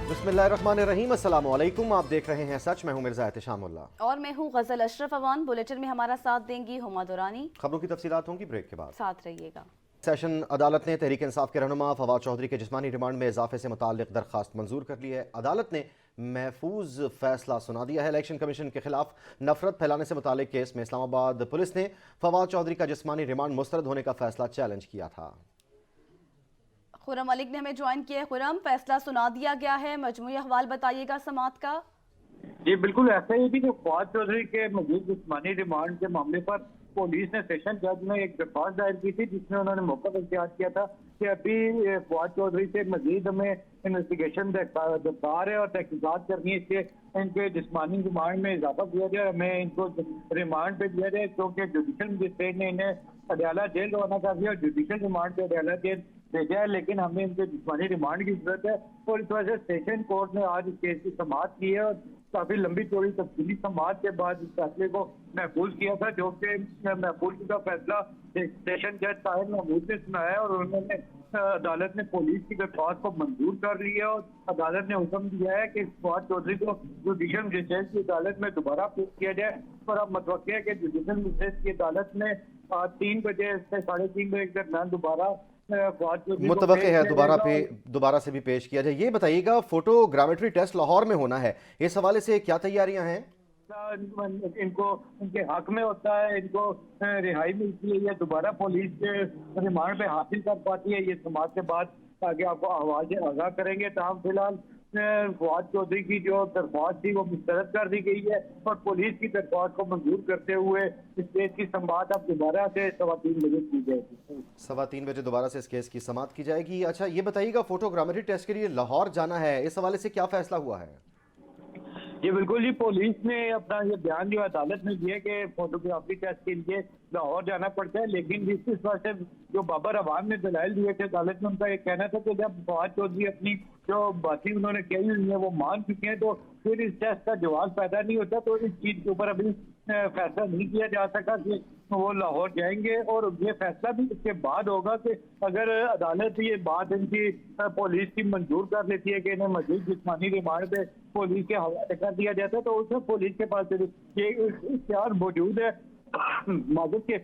बिस्मिल्लाहिर्रहमानिर्रहीम, अस्सलामु अलैकुम। आप देख रहे हैं सच। मैं हूं मिर्जा एहतिशाम उल्लाह और मैं हूँ गजल अशरफ अवान। बुलेटिन में हमारा साथ देंगी हुमा दुरानी। खबरों की तफसीलात होंगी ब्रेक के बाद। साथ रहिएगा। सेशन अदालत ने तहरीक इंसाफ के रहनुमा फवाद चौधरी के जिस्मानी रिमांड में इजाफे से मुताल्लिक दरख्वास्त मंजूर कर ली है। अदालत ने महफूज फैसला सुना दिया है। इलेक्शन कमीशन के खिलाफ नफरत फैलाने से मुताल्लिक केस में इस्लामाबाद पुलिस ने फवाद चौधरी का जिस्मानी रिमांड मुस्तरद होने का फैसला चैलेंज किया था। खुरम मलिक ने हमें ज्वाइन किया है। खुरम, फैसला सुना दिया गया है, मजमूई अहवाल बताइएगा समात का। जी बिल्कुल ऐसा ही थी कि फवाद चौधरी के मजीद जिस्मानी रिमांड के मामले पर पुलिस ने सेशन जज में एक दरख्वास्त दायर की थी, जिसमें उन्होंने मौका इख्तियार किया था कि अभी फवाद चौधरी से मजीद हमें इन्वेस्टिगेशन दरकार है और तहकीकात करनी है, इसलिए इनके जिस्मानी रिमांड में इजाफा किया जाए, हमें इनको रिमांड पे दिया जाए, क्योंकि जुडिशल मजिस्ट्रेट ने इन्हें अडयाला जेल रवाना कर दिया और जुडिशल रिमांड पे अडयाला जेल भेजा है, लेकिन हमें इनके जिस्मानी रिमांड की जरूरत है। और इस वजह से सेशन कोर्ट ने आज इस केस की समाअत की है और काफी लंबी चौड़ी तफसीली समाअत के बाद इस फैसले को महफूज किया था, जो कि महफूज का फैसला सेशन जज साहिब महमूद ने सुनाया और उन्होंने अदालत ने पुलिस की दरख्वास्त को मंजूर कर लिया और अदालत ने हुक्म दिया है कि फवाद चौधरी को जुडिशल मजिस्ट्रेट की अदालत में दोबारा पेश किया जाए। और अब मतवक्किल है कि जुडिशल मजिस्ट्रेट की अदालत में 3 बजे से 3:30 बजे के दरमियान दोबारा मुतवक्किल है दोबारा से भी पेश किया जाए। ये बताइएगा, फोटोग्रामेट्री टेस्ट लाहौर में होना है, इस हवाले से क्या तैयारियां हैं? इनको इनके हक में होता है, इनको रिहाई मिलती है या दोबारा पुलिस के रिमांड पे हासिल कर पाती है, ये समाज के बाद आगे आपको आवाज आगाह करेंगे। तमाम फिलहाल फवाद चौधरी की जो दरख्वास्त थी वो मुस्तरद कर दी गई है और पुलिस की दरख्वास्त को मंजूर करते हुए इस केस की समाअत अब दोबारा से 3:15 बजे की जाएगी। 3:15 बजे दोबारा से इस केस की समाअत की जाएगी। अच्छा, ये बताइएगा, फोटोग्रामेट्री टेस्ट के लिए लाहौर जाना है, इस हवाले से क्या फैसला हुआ है? जी बिल्कुल जी, पुलिस ने अपना ये बयान जो अदालत में दिया कि फोटोग्राफी टेस्ट के लिए लाहौर जाना पड़ता है, लेकिन इस वजह से जो बाबर अवान ने दलाइल दिए थे अदालत में, उनका ये कहना था कि जब फवाद चौधरी अपनी जो बातें उन्होंने कही हुई है वो मान चुके हैं, तो फिर इस टेस्ट का जवाब पैदा नहीं होता। तो इस चीज के ऊपर अभी फैसला नहीं किया जा सका कि वो लाहौर जाएंगे और ये फैसला भी इसके बाद होगा कि अगर अदालत ये बात इनकी पुलिस की मंजूर कर लेती है कि इन्हें मजीद जिस्मानी रिमांड पे पुलिस के हवाले कर दिया जाता है, तो उसमें पुलिस के पास ये इख्तियार मौजूद है माजिद के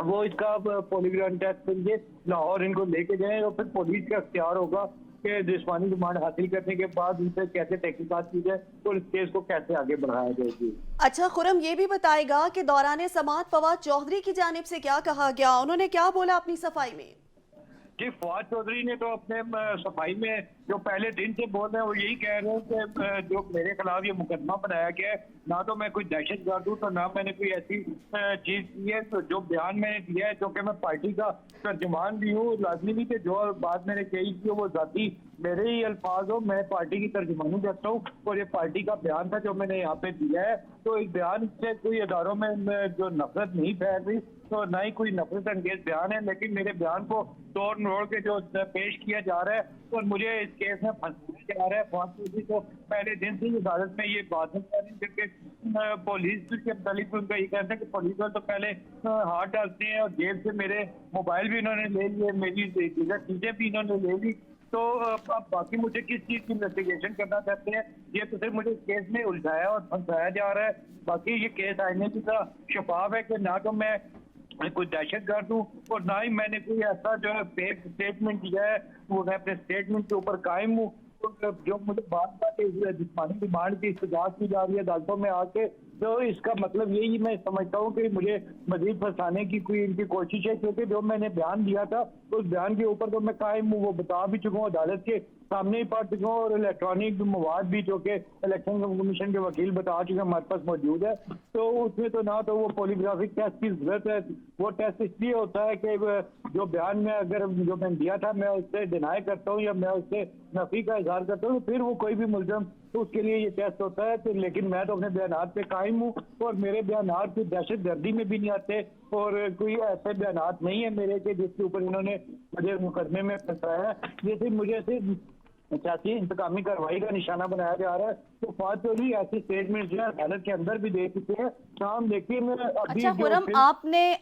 वो इसका पॉलीग्राफ टेस्ट के लिए लाहौर इनको लेके जाए और फिर पुलिस का इख्तियार होगा कि जिस्मानी रिमांड हासिल करने के बाद उनसे कैसे तहकीकात की जाए और इस केस को कैसे आगे बढ़ाया जाएगी। अच्छा खुरम, ये भी बताएगा कि दौरान समाअत फवाद चौधरी की जानिब से क्या कहा गया, उन्होंने क्या बोला अपनी सफाई में? जी फवाद चौधरी ने तो अपने सफाई में जो पहले दिन से बोल रहे हैं वो यही कह रहे हैं कि जो मेरे खिलाफ ये मुकदमा बनाया गया है, ना तो मैं कोई दहशत गर्द हूँ, तो ना मैंने कोई ऐसी चीज की है। तो जो बयान मैंने दिया है, क्योंकि मैं पार्टी का तर्जुमान भी हूँ, लाजमी भी कि जो बात मैंने कही थी वो जाती मेरे ही अल्फाज हो, मैं पार्टी की तर्जुमानी करता हूँ और ये पार्टी का बयान था जो मैंने यहाँ पे दिया है। तो इस बयान से कोई अदारों में जो नफरत नहीं फैल रही, तो ना ही कोई नफरत अंगेज बयान है, लेकिन मेरे बयान को तोड़ मरोड़ के जो पेश किया जा रहा है और मुझे इस केस में फंसाया जा रहा है। फवाद चौधरी को पहले दिन से अदालत में ये बात नहीं कर रही, जबकि पुलिस के मुतालिक उनका ये कहते हैं कि पुलिस वाले तो पहले हाथ डालते हैं और जेब से मेरे मोबाइल भी इन्होंने ले लिए, मेरी चीजें भी इन्होंने ले ली। तो अब बाकी मुझे किस चीज की इन्वेस्टिगेशन करना चाहते हैं, ये तो सिर्फ मुझे इस केस में उलझाया और फंसाया जा रहा है। बाकी ये केस आईने की तरह शफाफ है कि ना तो मैं कोई दहशत गर्द हूँ और ना ही मैंने कोई ऐसा जो है फेक स्टेटमेंट दिया है, वो मैं अपने स्टेटमेंट के ऊपर कायम हूँ। तो जो मुझे बात बात जिस्मानी रिमांड की इस्तजाज की जा रही है अदालतों में आके, तो इसका मतलब यही मैं समझता हूँ कि मुझे मजीद फंसाने की कोई इनकी कोशिश है, क्योंकि जो मैंने बयान दिया था उस बयान के ऊपर तो मैं कायम हूँ, वो बता भी चुका हूँ, अदालत के सामने ही पढ़ चुका हूँ और इलेक्ट्रॉनिक मवाद भी जो कि इलेक्शन कमीशन के वकील बता चुके हमारे पास मौजूद है। तो उसमें तो ना तो वो पॉलीग्राफिक टेस्ट की जरूरत है, वो टेस्ट इसलिए होता है कि जो बयान में अगर जो मैंने दिया था मैं उससे डिनाई करता हूँ या मैं उससे नफी का इजहार करता हूँ, फिर वो कोई भी मुलजम तो उसके लिए ये टेस्ट होता है। तो लेकिन मैं तो अपने बयानात पे कायम हूँ और मेरे बयानात की दहशत गर्दी में भी नहीं आते और कोई ऐसे बयानात नहीं है मेरे के जिसके ऊपर इन्होंने मुझे मुकदमे में फंसाया है। ये सिर्फ मुझे सिर्फ सियासी इंतकामी कार्रवाई का निशाना बनाया जा रहा है। तो फवाद चौधरी ऐसे स्टेटमेंट जो है अदालत के अंदर भी दे चुके हैं। हम लेकिन अभी अच्छा खुरम,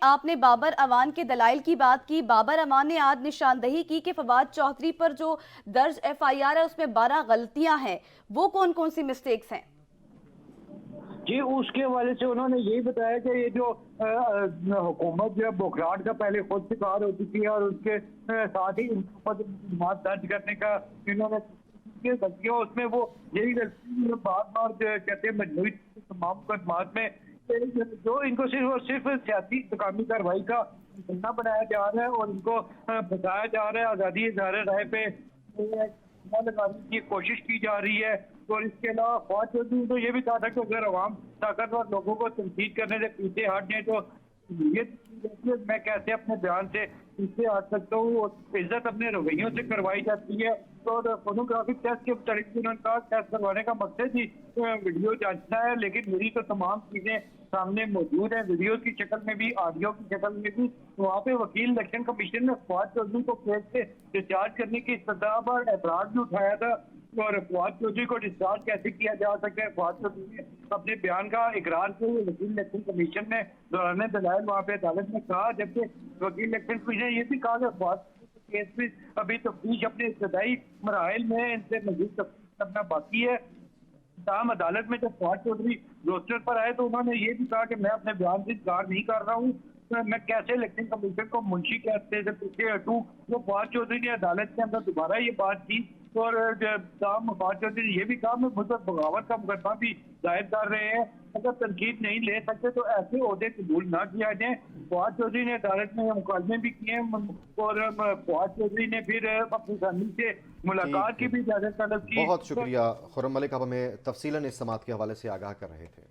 आपने बाबर अवान के दलाइल की बात की। बाबर अवान ने आज निशानदही की कि फवाद चौधरी पर जो दर्ज FIR है उसमें 12 गलतियां हैं। वो कौन कौन सी मिस्टेक्स हैं? जी, उसके हवाले से उन्होंने यही बताया कि ये जो हुकूमत जो है बोखलाहट का पहले खुद शिकार हो चुकी है और उसके साथ ही मामला दर्ज करने का इन्होंने गलतियों उसमें वो यही गलती बार बार कहते हैं मजबूरी तमाम मुकदमात में जो इनको सिर्फ और सिर्फ सियासी इंतकामी कार्रवाई का निशाना बनाया जा रहा है और इनको बताया जा रहा है आज़ादी इज़हार राय पे लगाने की कोशिश की जा रही है। और इसके अलावा फवाद चौधरी ने तो ये भी कहा था कि अगर अवाम ताकतवर लोगों को तनकीद करने से पीछे हट जाए तो ये मैं कैसे अपने बयान से पीछे हट सकता हूँ। और इज्जत अपने रवैयों से करवाई जाती है। तो फोनोग्राफिक टेस्ट के मुताबिक उन्होंने कहा टेस्ट करवाने का मकसद ही वीडियो जांचना है, लेकिन मेरी तो तमाम चीजें सामने मौजूद है, वीडियो की शक्ल में भी, ऑडियो की शक्ल में भी। तो वहाँ पे वकील इलेक्शन कमीशन ने फवाद चौधरी को केस से डिस्चार्ज करने की इस्तदा पर एतराज भी उठाया था। और फवाद चौधरी को डिस्चार्ज कैसे किया जा सकता है, फवाद चौधरी ने अपने बयान का इकरार किया वकील इलेक्शन कमीशन ने दौरान दलाइल वहाँ पे अदालत में कहा। जबकि वकील इलेक्शन कमीशन ने ये भी कहा कि फवाद केस भी अभी तफ्तीश अपने इब्तदाई मराहिल में, इनसे मजीद तफ्तीश करना बाकी है। ताहम अदालत में जब फवाद चौधरी रोस्टर पर आए तो उन्होंने ये भी कहा कि मैं अपने बयान से इनकार नहीं कर रहा हूँ, मैं कैसे इलेक्शन कमीशन को मुंशी के हस्ते से पीछे हटूँ। तो फवाद चौधरी ने अदालत के अंदर दोबारा ये बात की और फवाद चौधरी ने ये भी कहा मैं मुझ पर बगावत का मुकदमा भी दायर कर रहे हैं, अगर तनकीद नहीं ले सकते तो ऐसे ओहदे कबूल ना किया जाए। फवाद चौधरी ने अदालत में मुकालमे भी किए और फवाद चौधरी ने फिर अपनी फैमिली से मुलाकात की भी इजाजत तलब की। बहुत शुक्रिया खुर्रम मलिक, आप हमें तफसीलन इस समात के हवाले से आगाह कर रहे थे।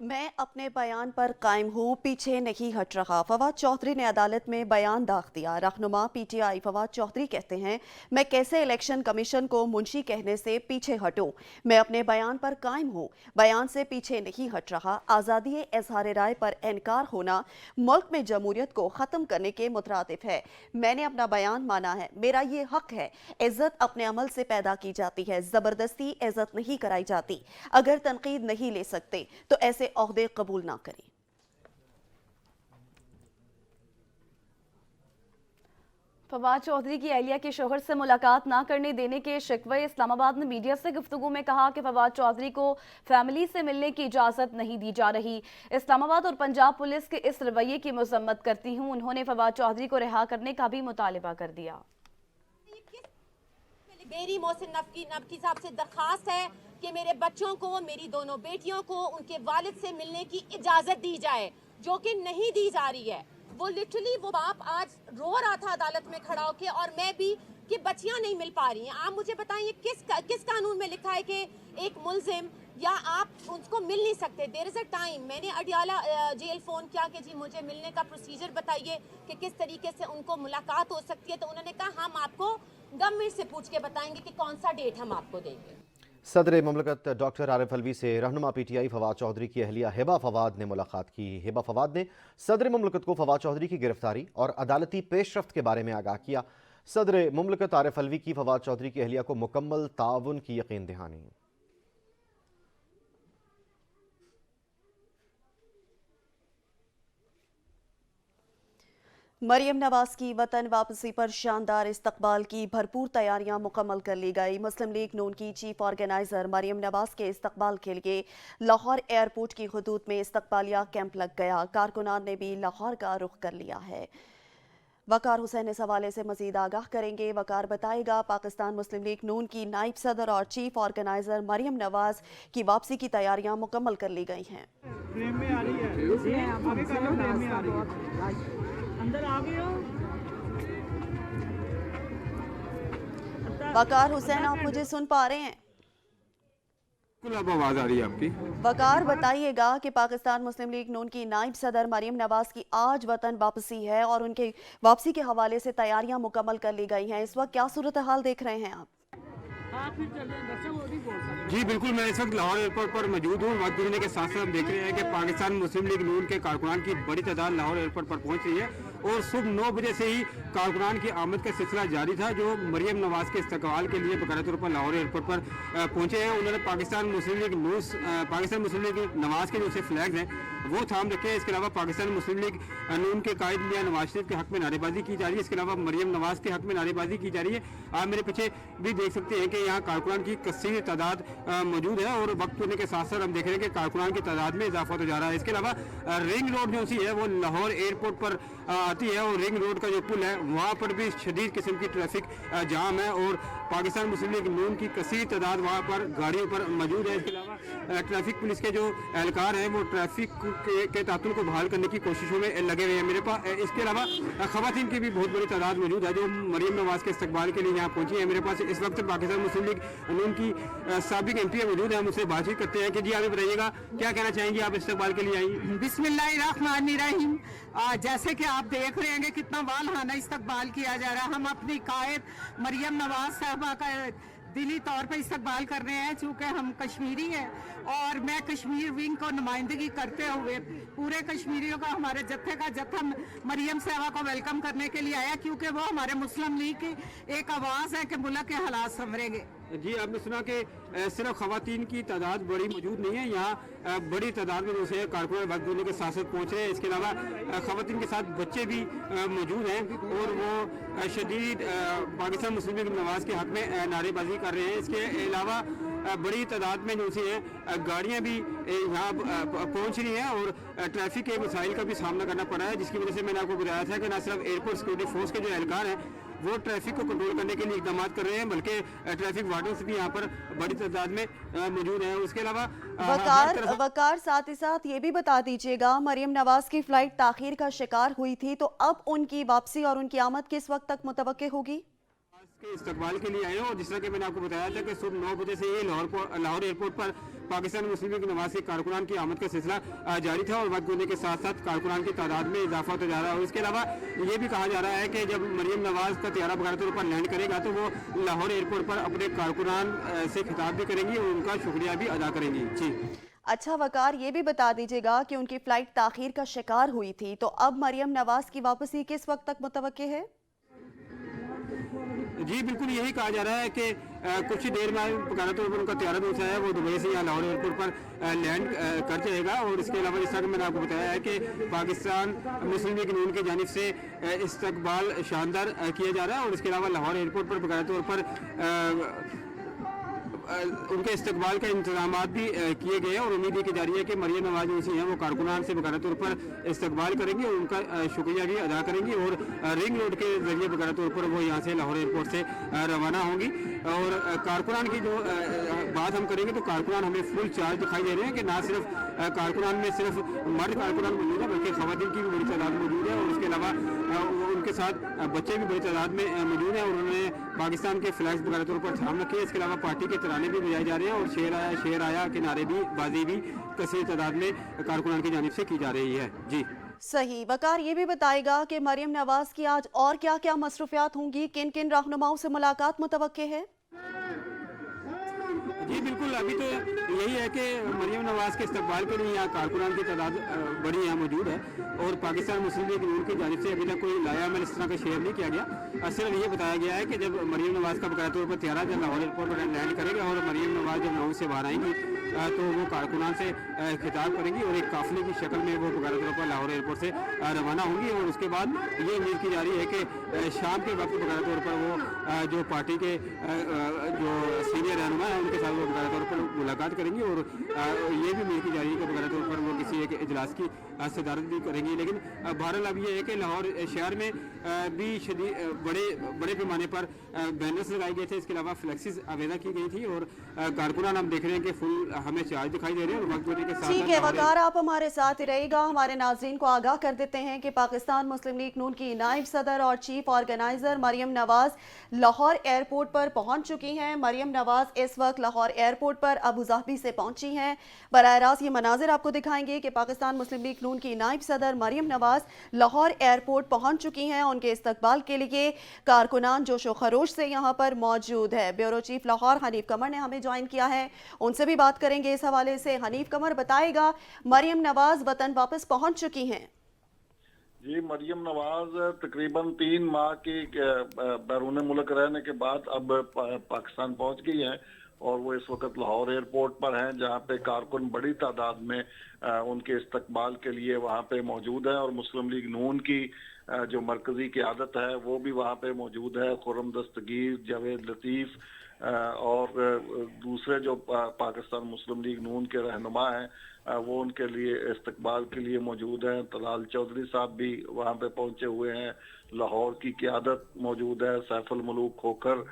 मैं अपने बयान पर कायम हूँ, पीछे नहीं हट रहा। फवाद चौधरी ने अदालत में बयान दाख दिया। रहनुमा PTI फवाद चौधरी कहते हैं मैं कैसे इलेक्शन कमीशन को मुंशी कहने से पीछे हटूं, मैं अपने बयान पर कायम हूँ, बयान से पीछे नहीं हट रहा। आज़ादी इज़हार राय पर इनकार होना मुल्क में जमहूरियत को ख़त्म करने के मुतरादिफ है। मैंने अपना बयान माना है, मेरा ये हक है। इज़्ज़त अपने अमल से पैदा की जाती है, ज़बरदस्ती इज़्ज़त नहीं कराई जाती। अगर तनकीद नहीं ले सकते तो ऐसे ओहदे कबूल ना करें। फवाद चौधरी की अहलिया के शोहर से मुलाकात ना करने देने के शिकवे। इस्लामाबाद में मीडिया से गुफ्तगू में कहा कि फवाद चौधरी को फैमिली से मिलने की इजाज़त नहीं दी जा रही। इस्लामाबाद और पंजाब पुलिस के इस रवैये की मजम्मत करती हूँ। उन्होंने फवाद चौधरी को रिहा करने का भी मुतालिबा कर दिया। मेरी मोहसिन नबकी साहब से दरखास्त है कि मेरे बच्चों को, मेरी दोनों बेटियों को उनके वालिद से मिलने की इजाज़त दी जाए, जो कि नहीं दी जा रही है। वो लिटरली वो बाप आज रो रहा था अदालत में खड़ा होकर, और मैं भी, कि बच्चियां नहीं मिल पा रही हैं। आप मुझे बताइए किस कानून में लिखा है कि एक मुलजिम या आप उसको मिल नहीं सकते। There is a time. मैंने अडियाला जेल फ़ोन किया कि जी मुझे मिलने का प्रोसीजर बताइए कि किस तरीके से उनको मुलाकात हो सकती है। तो उन्होंने कहा हम आपको गवर्नमेंट से पूछ के बताएंगे कि कौन सा डेट हम आपको देंगे। सदर ममलकत डॉक्टर आरिफ अलवी से रहनुमा PTI फवाद चौधरी की अहलिया हिबा फवाद ने मुलाकात की। हिबा फवाद ने सदर ममलकत को फवाद चौधरी की गिरफ्तारी और अदालती पेशरफ्त के बारे में आगाह किया। सदर ममलकत आरिफ अलवी की फवाद चौधरी की अहलिया को मुकम्मल ताउन की यकीन दहानी। मरियम नवाज की वतन वापसी पर शानदार इस्तकबाल की भरपूर तैयारियां मुकम्मल कर ली गई। मुस्लिम लीग नून की चीफ ऑर्गेनाइजर मरियम नवाज के इस्तकबाल के लिए लाहौर एयरपोर्ट की हुदूद में इस्तकबालिया कैंप लग गया। कारकुनान ने भी लाहौर का रुख कर लिया है। वकार हुसैन इस हवाले से मजीद आगाह करेंगे। वकार बताएगा पाकिस्तान मुस्लिम लीग नून की नाइब सदर और चीफ ऑर्गेनाइजर मरियम नवाज की वापसी की तैयारियां मुकम्मल कर ली गई हैं। वकार हुसैन, आप मुझे सुन पा रहे हैं? अब आवाज आ रही है आपकी। वकार बताइएगा कि पाकिस्तान मुस्लिम लीग नून की नाइब सदर मरियम नवाज की आज वतन वापसी है और उनके वापसी के हवाले से तैयारियां मुकम्मल कर ली गई हैं। इस वक्त क्या सूरत हाल देख रहे हैं आप? जी बिल्कुल, मैं इस वक्त लाहौर एयरपोर्ट पर मौजूद हूँ। वक्त गुजरने के साथ साथ हम देख रहे हैं कि पाकिस्तान मुस्लिम लीग नून के कारकुनान की बड़ी तादाद लाहौर एयरपोर्ट पर पहुँच रही है और सुबह 9 बजे से ही कारकुनान की आमद का सिलसिला जारी था, जो मरियम नवाज के इस्तकबाल के लिए बाकायदा तौर पर लाहौर एयरपोर्ट पर पहुंचे हैं। उन्होंने पाकिस्तान मुस्लिम लीग नवाज के जो से फ्लैग्स हैं वो थाम रखे हैं। इसके अलावा पाकिस्तान मुस्लिम लीग नून के कायद मियां नवाज शरीफ के हक में नारेबाजी की जा रही है। इसके अलावा मरियम नवाज के हक में नारेबाजी की जा रही है। आप मेरे पीछे भी देख सकते हैं कि यहाँ कारकुनान की कसीर तादाद मौजूद है और वक्त होने के साथ साथ हम देख रहे हैं कि कारकुनान की तादाद में इजाफा हो जा रहा है। इसके अलावा रिंग रोड जो सी है वो लाहौर एयरपोर्ट पर आती है और रिंग रोड का जो पुल है वहाँ पर भी शदीद किस्म की ट्रैफिक जाम है और पाकिस्तान मुस्लिम लीग नून की कसीर तादाद वहाँ पर गाड़ियों पर मौजूद है। इसके अलावा ट्रैफिक पुलिस के जो एहलकार हैं वो ट्रैफिक के तातुल को बहाल करने की कोशिशों में लगे हुए हैं मेरे पास। इसके अलावा खवातीन की भी बहुत बड़ी तादाद मौजूद है जो मरियम नवाज के इस्तकबाल के लिए यहाँ पहुंची है। मेरे पास इस वक्त पाकिस्तान मुस्लिम लीग नून की साबिक एमपी मौजूद है, मुझसे बातचीत करते हैं कि जी आप बताइएगा क्या कहना चाहेंगे, आप इस्तकबाल के लिए आई? बिस्मिल्लाहिर्रहमानिर्रहीम। जैसे कि आप देख रहे हैं कि कितना वालहाना इस्तकबाल किया जा रहा है। हम अपनी कायद मरियम नवाज साहबा का दिली तौर पर इस्तकबाल कर रहे हैं, चूँकि हम कश्मीरी हैं और मैं कश्मीर विंग को नुमाइंदगी करते हुए पूरे कश्मीरियों का, हमारे जत्थे का जत्था मरियम साहबा को वेलकम करने के लिए आया, क्योंकि वो हमारे मुस्लिम लीग की एक आवाज़ है कि मुल्क के हालात संवरेंगे। जी, आपने सुना कि सिर्फ खवातीन की तादाद बड़ी मौजूद नहीं है, यहाँ बड़ी तादाद में जो है कारकुनान वक्त देने के साथ साथ पहुँच रहे हैं। इसके अलावा खवातीन के साथ बच्चे भी मौजूद हैं और वो शदीद पाकिस्तान मुस्लिम लीग नवाज के हक में नारेबाजी कर रहे हैं। इसके अलावा बड़ी तादाद में जो सी हैं गाड़ियाँ भी यहाँ पहुँच रही हैं और ट्रैफिक के मसाइल का भी सामना करना पड़ा है, जिसकी वजह से मैंने आपको बताया था कि न सिर्फ एयरपोर्ट सिक्योरिटी फोर्स के जो एहलकार हैं वो ट्रैफिक को कंट्रोल करने के लिए इकदाम कर रहे हैं, बल्कि ट्रैफिक वार्डन्स भी यहाँ पर बड़ी तादाद में मौजूद हैं। उसके अलावा वकार साथ ही साथ ये भी बता दीजिएगा, मरियम नवाज की फ्लाइट ताखीर का शिकार हुई थी, तो अब उनकी वापसी और उनकी आमद किस वक्त तक मुतवक्के होगी? के इस्तकबाल के लिए आए हैं और जिस तरह कि मैंने आपको बताया था कि सुबह 9 बजे से ये लाहौर एयरपोर्ट पर पाकिस्तान मुस्लिम लीग नवाज के कारकुनान की आमद का सिलसिला जारी था और वक्त गुजरने के साथ साथ कारकुनान की तादाद में इजाफा होता जा रहा है। और इसके अलावा ये भी कहा जा रहा है कि जब मरियम नवाज का त्यारा बगैर तौर पर लैंड करेगा तो वो लाहौर एयरपोर्ट पर अपने कारकुनान से खिताब भी करेंगी और उनका शुक्रिया भी अदा करेंगी। जी अच्छा वकार, ये भी बता दीजिएगा कि उनकी फ्लाइट ताखीर का शिकार हुई थी, तो अब मरियम नवाज की वापसी किस वक्त तक मुतवक्के है? जी बिल्कुल यही कहा जा रहा है कि कुछ ही देर में बकायदा तौर पर उनका त्यारा जो है वो दुबई से यहाँ लाहौर एयरपोर्ट पर लैंड कर जाएगा। और इसके अलावा जिस तरह मैंने आपको बताया है कि पाकिस्तान मुस्लिम लीग नून की जानिब से इस्तकबाल शानदार किया जा रहा है और इसके अलावा लाहौर एयरपोर्ट पर बकायदा तौर पर उनके इस्तकबाल का इंतजाम भी किए गए हैं और उम्मीद की जा रही है कि मरियम नवाज जो हैं वो कारकुनान से बकायदा तौर पर इस्तकबाल करेंगी और उनका शुक्रिया भी अदा करेंगी और रिंग रोड के जरिए बकायदा तौर पर वो यहाँ से लाहौर एयरपोर्ट से रवाना होंगी। और कारकुनान की जो बात हम करेंगे तो कारकुनान हमें फुल चार्ज दिखाई दे रहे हैं कि ना सिर्फ कारकुनान में सिर्फ मर्द कारकुनान मौजूद है बल्कि खवातीन की भी बड़ी तादाद मौजूद है और उसके अलावा उनके साथ बच्चे भी बड़ी तादाद में मौजूद हैं और उन्होंने पाकिस्तान के फ्लैग्स बकायदा तौर पर थाम रखे हैं। इसके अलावा पार्टी के तराने भी बजाए जा रहे हैं और शेर आया के नारे भी बाजी भी कसीर तादाद में कारकुनान की जानिब से की जा रही है। जी सही। वकार, ये भी बताएगा कि मरियम नवाज की आज और क्या क्या मसरूफियात होंगी, किन किन रहनुमाओं से मुलाकात मुतवक्के है? जी बिल्कुल, अभी तो यही है कि मरियम नवाज के इस्तकबाल के लिए यहाँ कारकुनान की तादाद बड़ी यहाँ मौजूद है और पाकिस्तान मुस्लिम लीग नून की जानिब से अभी तक कोई लाया अमल इस तरह का शेयर नहीं किया गया। सिर्फ ये बताया गया है कि जब मरियम नवाज का बकायदा तौर पर त्यारा जब लाहौर एयरपोर्ट पर लैंड करेगा और मरियम नवाज जब लाहौर से बाहर आएंगी तो वो कारकुनान से खिताब करेंगी और एक काफिले की शक्ल में वो बकायदा तौर पर लाहौर एयरपोर्ट से रवाना होंगी। और उसके बाद ये उम्मीद की जा रही है कि शाम के वक्त बकायदा तौर पर वो जो पार्टी के जो सीनियर रहनुमा हैं उनके साथ वो बकायदा तौर पर मुलाकात करेंगी और ये भी उम्मीद की जा रही है कि बकायदा तौर पर वो किसी एक इजलास की सदारत भी करेंगी। लेकिन बहरहाल अब ये है कि लाहौर शहर में भी बड़े पैमाने पर बैनर्स लगाए गए थे, इसके अलावा फ्लैक्सिस आवेदा की गई थी और कारकुनान हम देख रहे हैं कि फुल हमें चार्ज दिखाई दे रहे हैं और वक्त के साथ। ठीक है वकार, आप हमारे साथ ही रहेगा। हमारे नाज़रीन को आगाह कर देते हैं कि पाकिस्तान मुस्लिम लीग नून की नायब सदर और chief organiser Maryam Nawaz Lahore airport पर पहुंच चुकी हैं। मरियम नवाज इस वक्त लाहौर एयरपोर्ट पर अबू धाबी से पहुंची हैं। बराह रास्त ये मनाजिर आपको दिखाएंगे कि पाकिस्तान मुस्लिम लीग नून की नायब सदर मरियम नवाज लाहौर एयरपोर्ट पहुंच चुकी हैं। उनके इस्तकबाल के लिए कारकुनान जोशो खरोश से यहाँ पर मौजूद है। ब्यूरो चीफ लाहौर हनीफ कमर ने हमें ज्वाइन किया है, उनसे भी बात करेंगे इस हवाले से। हनीफ कमर बताएगा, मरियम नवाज वतन वापस पहुंच चुकी हैं? जी, मरियम नवाज तकरीबन 3 माह की बैरून मुल्क रहने के बाद अब पाकिस्तान पहुंच गई है और वो इस वक्त लाहौर एयरपोर्ट पर हैं, जहां पे कारकुन बड़ी तादाद में उनके इस्तकबाल के लिए वहां पे मौजूद है और मुस्लिम लीग नून की जो मरकजी क़यादत है वो भी वहां पे मौजूद है। खुर्रम दस्तगीर, जावेद लतीफ़ और दूसरे जो पाकिस्तान मुस्लिम लीग नून के रहनुमा हैं वो उनके लिए इस्तकबाल के लिए मौजूद हैं। तलाल चौधरी साहब भी वहाँ पे पहुंचे हुए हैं। लाहौर की क़यादत मौजूद है। सैफुल मलूक खोखर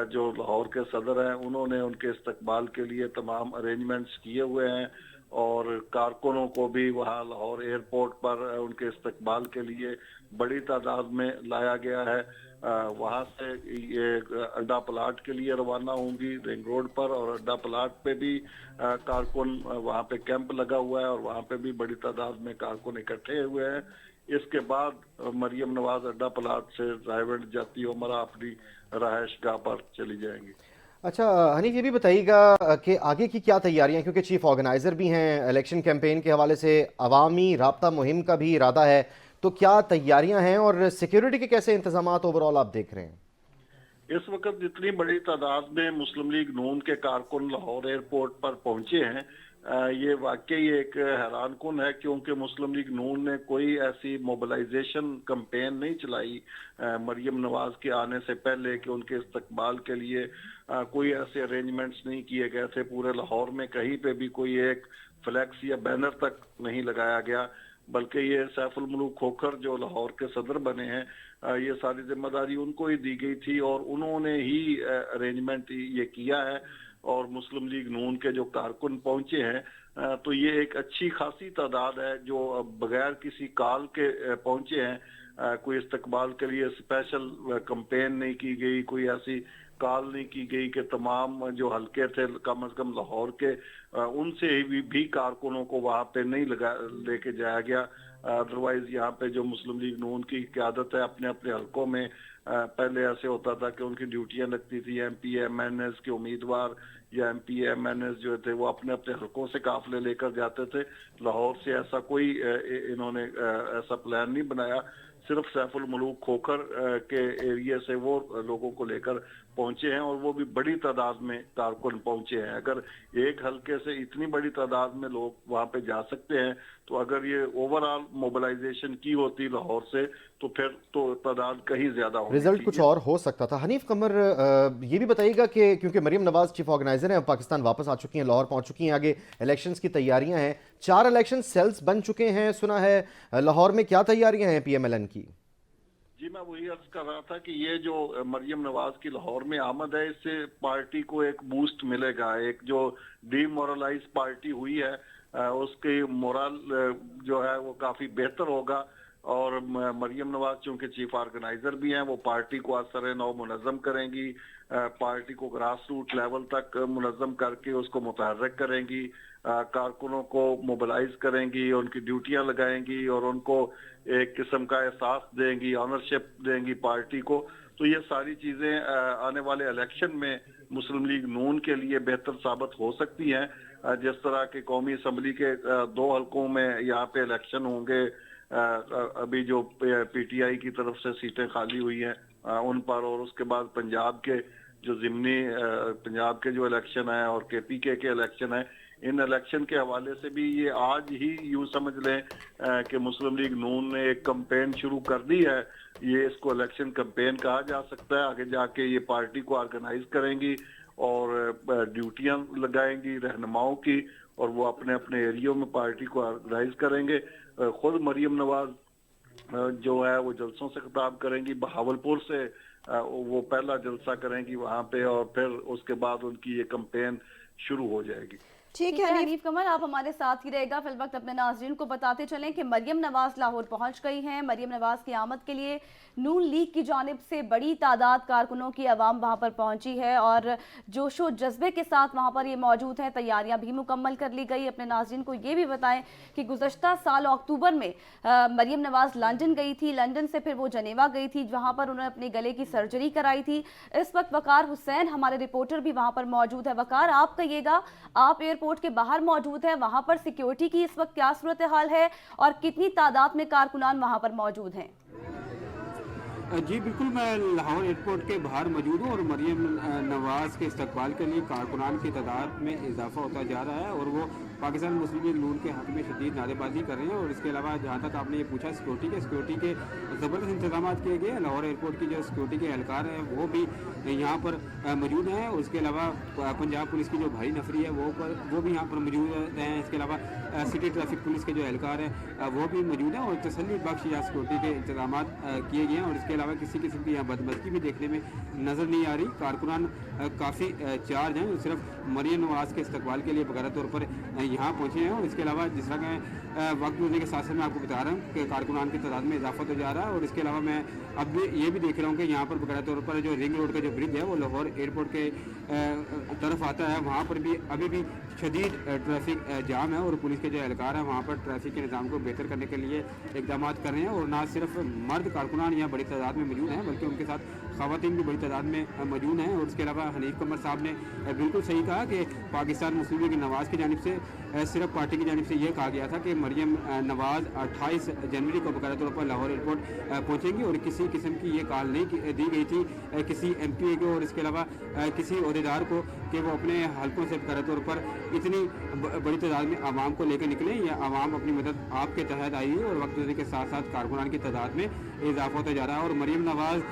जो लाहौर के सदर हैं उन्होंने उनके इस्तकबाल के लिए तमाम अरेंजमेंट्स किए हुए हैं और कारकुनों को भी वहाँ लाहौर एयरपोर्ट पर उनके इस्तकबाल के लिए बड़ी तादाद में लाया गया है। वहाँ से ये अड्डा प्लाट के लिए रवाना होंगी रिंग रोड पर और अड्डा प्लाट पे भी कारकुन वहाँ पे कैंप लगा हुआ है और वहाँ पे भी बड़ी तादाद में कारकुन इकट्ठे हुए हैं। इसके बाद मरियम नवाज अड्डा प्लाट से रायगढ़ जाती उमरा अपनी रहायश गाह पर चली जाएंगी। अच्छा हनीफ, ये भी बताइएगा कि आगे की क्या तैयारियां, क्योंकि चीफ ऑर्गेनाइजर भी हैं इलेक्शन कैंपेन के हवाले से, अवामी राब्ता मुहिम का भी इरादा है, तो क्या तैयारियां हैं और सिक्योरिटी के कैसे इंतजामात ओवरऑल आप देख रहे हैं? इस वक्त जितनी बड़ी तादाद में मुस्लिम लीग नून के कारकुन लाहौर एयरपोर्ट पर पहुंचे हैं ये वाकई एक हैरान कुन है, क्योंकि मुस्लिम लीग नून ने कोई ऐसी मोबिलाइजेशन कैंपेन नहीं चलाई मरियम नवाज के आने से पहले कि उनके इस्तकबाल के लिए कोई ऐसे अरेंजमेंट्स नहीं किए गए थे। पूरे लाहौर में कहीं पे भी कोई एक फ्लैक्स या बैनर तक नहीं लगाया गया, बल्कि ये सैफुल मलूक खोखर जो लाहौर के सदर बने हैं ये सारी जिम्मेदारी उनको ही दी गई थी और उन्होंने ही अरेंजमेंट ये किया है। और मुस्लिम लीग नून के जो कारकुन पहुंचे हैं तो ये एक अच्छी खासी तादाद है जो बगैर किसी कॉल के पहुंचे हैं। कोई इस्तकबाल के लिए स्पेशल कैंपेन नहीं की गई, कोई ऐसी कॉल नहीं की गई कि तमाम जो हल्के थे कम अज कम लाहौर के उनसे भी कारकुनों को वहाँ पे नहीं लेके जाया गया। अदरवाइज यहाँ पे जो मुस्लिम लीग नून की क़यादत है अपने अपने हल्कों में पहले ऐसे होता था कि उनकी ड्यूटियां लगती थी MP MNS के उम्मीदवार या MP MNS जो थे वो अपने अपने हल्कों से काफिले लेकर जाते थे। लाहौर से ऐसा कोई इन्होंने ऐसा प्लान नहीं बनाया, सिर्फ सैफुल मलूक खोखर के एरिया से वो लोगों को लेकर पहुंचे हैं और वो भी बड़ी तादाद में कारकुन पहुंचे हैं। अगर एक हल्के से इतनी बड़ी तादाद में लोग वहां पे जा सकते हैं तो अगर ये ओवरऑल मोबिलाइजेशन की होती लाहौर से तो फिर तो तादाद कहीं ज्यादा होगी। रिजल्ट कुछ और हो सकता था। हनीफ कमर, ये भी बताइएगा कि क्योंकि मरियम नवाज चीफ ऑर्गेनाइजर हैं, पाकिस्तान वापस आ चुकी हैं, लाहौर पहुंच चुकी हैं, आगे इलेक्शंस की तैयारियां हैं, 4 इलेक्शन सेल्स बन चुके हैं सुना है लाहौर में, क्या तैयारियां हैं PMLN की? जी, मैं वही अर्ज कर रहा था कि ये जो मरियम नवाज की लाहौर में आमद है इससे पार्टी को एक बूस्ट मिलेगा। एक जो डीमोरलाइज पार्टी हुई है उसकी मोरल जो है वो काफी बेहतर होगा और मरियम नवाज चूंकि चीफ ऑर्गेनाइजर भी हैं वो पार्टी को असर नौ मुनज़्ज़म करेंगी, पार्टी को ग्रास रूट लेवल तक मुनज़्ज़म करके उसको मुतहर्रिक करेंगी, कारकुनों को मोबिलाइज करेंगी, उनकी ड्यूटियां लगाएंगी और उनको एक किस्म का एहसास देंगी, ऑनरशिप देंगी पार्टी को। तो ये सारी चीजें आने वाले इलेक्शन में मुस्लिम लीग नून के लिए बेहतर साबित हो सकती हैं। जिस तरह के कौमी असम्बली के 2 हलकों में यहाँ पे इलेक्शन होंगे, अभी जो PTI की तरफ से सीटें खाली हुई हैं उन पर, और उसके बाद पंजाब के जो ज़िमनी पंजाब के जो इलेक्शन है और KPK के इलेक्शन है, इन इलेक्शन के हवाले से भी ये आज ही यूं समझ लें कि मुस्लिम लीग नून ने एक कैंपेन शुरू कर दी है। ये इसको इलेक्शन कैंपेन कहा जा सकता है। आगे जाके ये पार्टी को ऑर्गेनाइज करेंगी और ड्यूटियां लगाएंगी रहनुमाओं की और वो अपने अपने एरियो में पार्टी को ऑर्गेनाइज करेंगे। खुद मरियम नवाज जो है वो जलसों से खिताब करेंगी, बहावलपुर से वो पहला जलसा करेंगी वहाँ पे और फिर उसके बाद उनकी ये कैंपेन शुरू हो जाएगी। ठीक है हनीफ कमर, आप हमारे साथ ही रहेगा। फिल वक्त अपने नाज़रीन को बताते चलें कि मरियम नवाज लाहौर पहुंच गई हैं। मरियम नवाज की आमद के लिए नून लीग की जानिब से बड़ी तादाद कारकुनों की आवाम वहां पर पहुंची है और जोशो जज्बे के साथ वहां पर ये मौजूद है। तैयारियां भी मुकम्मल कर ली गई। अपने नाज़रीन को ये भी बताएं कि गुज़श्ता साल अक्टूबर में मरियम नवाज लंदन गई थी, लंदन से फिर वो जनेवा गई थी जहाँ पर उन्होंने अपने गले की सर्जरी कराई थी। इस वक्त वकार हुसैन हमारे रिपोर्टर भी वहाँ पर मौजूद है। वकार, आप कहिएगा, आप एयरपोर्ट के बाहर मौजूद हैं। वहां पर सिक्योरिटी की इस वक्त क्या सूरत हाल है और कितनी तादाद में कारकुनान वहां पर मौजूद हैं? जी बिल्कुल, मैं लाहौर एयरपोर्ट के बाहर मौजूद हूँ और मरियम नवाज़ के इस्तकबाल के लिए कारकुनान की तादाद में इजाफा होता जा रहा है और वो पाकिस्तान मुस्लिम लीग नून के हक में शदीद नारेबाजी कर रहे हैं। और इसके अलावा जहाँ तक आपने ये पूछा सिक्योरिटी के ज़बरदस्त इंतजाम किए गए। लाहौर एयरपोर्ट की जो सिक्योरिटी के एहलकार हैं वो भी यहाँ पर मौजूद हैं। और इसके अलावा पंजाब पुलिस की जो भारी नफरी है वो भी यहाँ पर मौजूद हैं। इसके अलावा सिटी ट्रैफिक पुलिस के जो एहलकार हैं वो भी मौजूद हैं और तसल्ली बख्श यहाँ सिक्योरिटी के इंतजाम किए गए हैं। और इसके अलावा किसी किस्म की यहाँ बदमज़गी भी देखने में नज़र नहीं आ रही। कारकुनान काफ़ी चार्ज हैं, सिर्फ मरियम नवाज़ के इस्तकबाल के लिए बकायदा तौर पर यहाँ पहुँचे हैं। और इसके अलावा जिस तरह का वक्त गुजरने के साथ साथ मैं आपको बता रहा हूँ कि कारकुनान की तादाद में इजाफा तो जा रहा है। और इसके अलावा मैं अब भी ये भी देख रहा हूँ कि यहाँ पर बकायदा तौर पर जो रिंग रोड का जो ब्रिज है वो लाहौर एयरपोर्ट के तरफ आता है, वहाँ पर भी अभी भी शदीद ट्रैफिक जाम है। और पुलिस के जो एहलकार हैं वहाँ पर ट्रैफिक के निज़ाम को बेहतर करने के लिए इकदाम कर रहे हैं। और ना सिर्फ मर्द कारकुनान यहाँ बड़ी तादाद में मौजूद हैं बल्कि उनके साथ ख़वातीन भी बड़ी तादाद में मौजूद हैं। और इसके अलावा हनीफ कमर साहब ने बिल्कुल सही कहा कि पाकिस्तान मुस्लिम लीग नवाज़ की जानिब से सिर्फ पार्टी की जानिब से ये कहा गया था कि मरियम नवाज़ 28 जनवरी को बकायदा तौर पर लाहौर एयरपोर्ट पहुँचेंगी और किसी किस्म की ये कॉल नहीं दी गई थी किसी MP को और इसके अलावा किसी ओहदेदार को कि वो अपने हलकों से बकायदा तौर पर इतनी बड़ी तादाद में आवाम को लेकर निकले या आवाम अपनी मदद आपके तहत आई है। और वक्त गुजरने के साथ साथ कारकुनान की तादाद में इजाफा होता जा रहा है। और मरियम नवाज़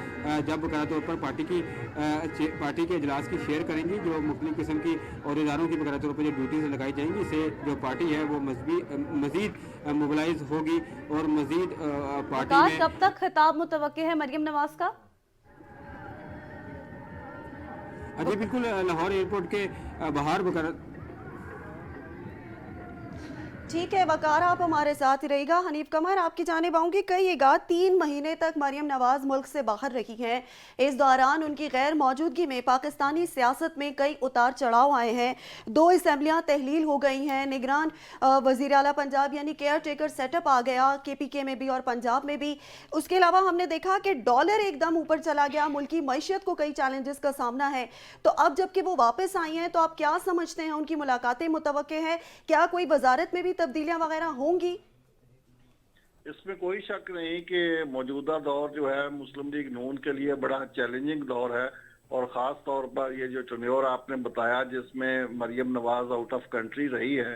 जब बकायदा तौर पर पार्टी के इजलास की शेयर करेंगी जो मुख्तलिफ किस्म की ओहदेदारों की बकायदा तौर पर जो ड्यूटीज़ लगाई जाएंगी, इससे जो पार्टी है वो मज़ीद मोबिलाइज होगी और मज़ीद पार्टी में कब तक खिताब मुतवक्के है मरियम नवाज़ का? जी बिल्कुल, लाहौर एयरपोर्ट के बाहर बकायदा ठीक है वकार, आप हमारे साथ ही रहेगा। हनीफ कमर, आपकी जानिब आऊंगी। कहिएगा 3 महीने तक मरियम नवाज मुल्क से बाहर रही हैं। इस दौरान उनकी गैर मौजूदगी में पाकिस्तानी सियासत में कई उतार चढ़ाव आए हैं। 2 असम्बलियाँ तहलील हो गई हैं। निगरान वज़ीर आला पंजाब यानी केयर टेकर सेटअप आ गया KPK में भी और पंजाब में भी। उसके अलावा हमने देखा कि डॉलर एकदम ऊपर चला गया। मुल्की मईशत को कई चैलेंजेस का सामना है। तो अब जबकि वो वापस आई हैं तो आप क्या समझते हैं, उनकी मुलाकातें मुतवक्के हैं? क्या कोई वजारत में भी तब्दीलियां वगैरह होंगी? इसमें कोई शक नहीं कि मौजूदा दौर जो है मुस्लिम लीग नून के लिए बड़ा चैलेंजिंग दौर है। और ख़ास तौर पर ये जो टर्न्योर आपने बताया जिसमें मरियम नवाज़ आउट ऑफ कंट्री रही है,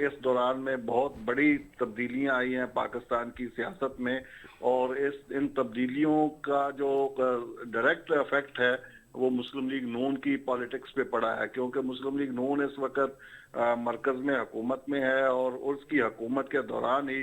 इस दौरान में बहुत बड़ी तब्दीलियां आई हैं पाकिस्तान की सियासत में। और इन तब्दीलियों का जो डायरेक्ट इफेक्ट है वो मुस्लिम लीग नून की पॉलिटिक्स पे पड़ा है, क्योंकि मुस्लिम लीग नून इस वक्त मरकज में हुकूमत में है और उसकी हुकूमत के दौरान ही